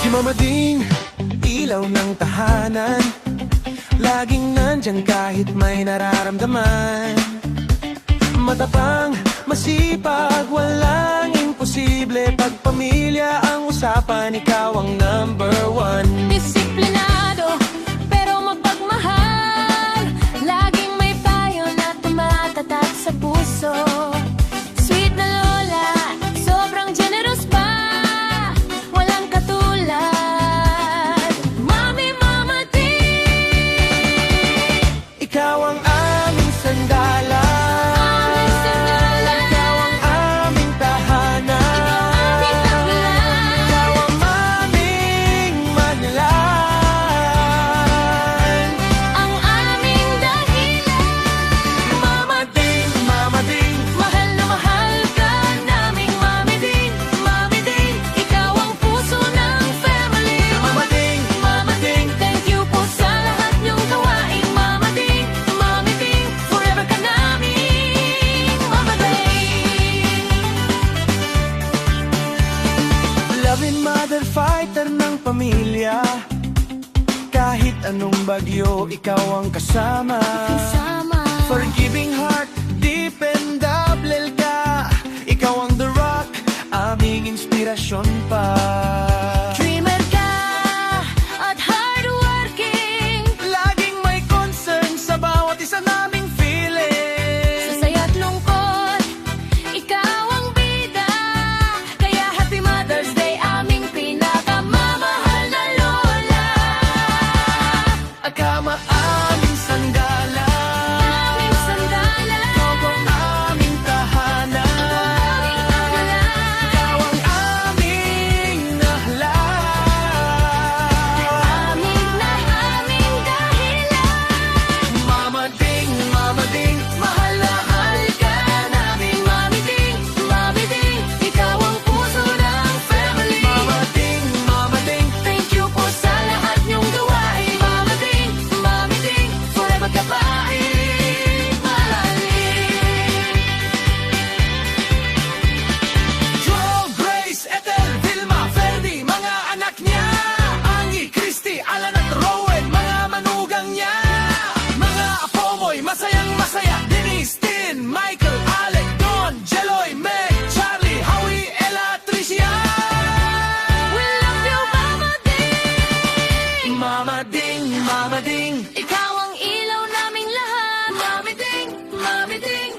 Si Mama Ding, ilaw ng tahanan, laging nandyan kahit may nararamdaman. Matapang, masipag, walang imposible. Pag pamilya ang usapan, ikaw ang number one. Disiplinado, pero mapagmahal, laging may payo na tumatatak sa puso. Sweet na lola, sobrang generous pa, walang katulad. Mami, Mama Ding, Ikaw ang aming sandala, aming sandala, ikaw ang aming tahanan, aming taklan, ikaw ang aming manyalan, ang aming dahilan. Mama Ding, Mama Ding. Mahal na mahal ka naming Mami Ding, Mami Ding, ikaw ang puso ng family. Mama Ding, Mama Ding, thank you po sa lahat niyong gawain. Mama Ding, Mami Ding, forever ka naming Mama Ding. Loving mother, fighter ng pamilya. Kahit anong bagyo, ikaw ang kasama. Sama, Forgiving heart, dependable ka. Ikaw ang the rock, aming inspirasyon pa. dreamer ka at hardworking. Laging may concern sa bawat isa naming Sa feeling. saya't lungkot, ikaw ang bida. Kaya Happy Mother's Day, aming pinakamamahal na lola. Akama aming sandala, Aming sandala, ikaw ang aming tahanan, aming taklan, ikaw ang aming nahalan. aming dahilan. Mama Ding, Mama Ding, Mahal na mahal ka namin Mami Ding, Mami Ding, ikaw ang puso ng family. Mama Ding, Mama Ding. Thank you po sa lahat niyong gawain. Mama Ding, Mami Ding, forever ka paing malalim. Joel, Grace, Ethel, Vilma, Ferdy, mga anak niya. Angie, Christy, Alan at Rowan, mga manugang niya. Mga apo mo'y masayang masaya. Denise, Tin, Michael, Alec, Don, Jeloy, Meg, Charlie, Howie, Ella, Tricia. We love you, Mama Ding. Mama Ding, Mama Ding. Ikaw ang ilaw naming lahat. Mami Ding, Mami Ding,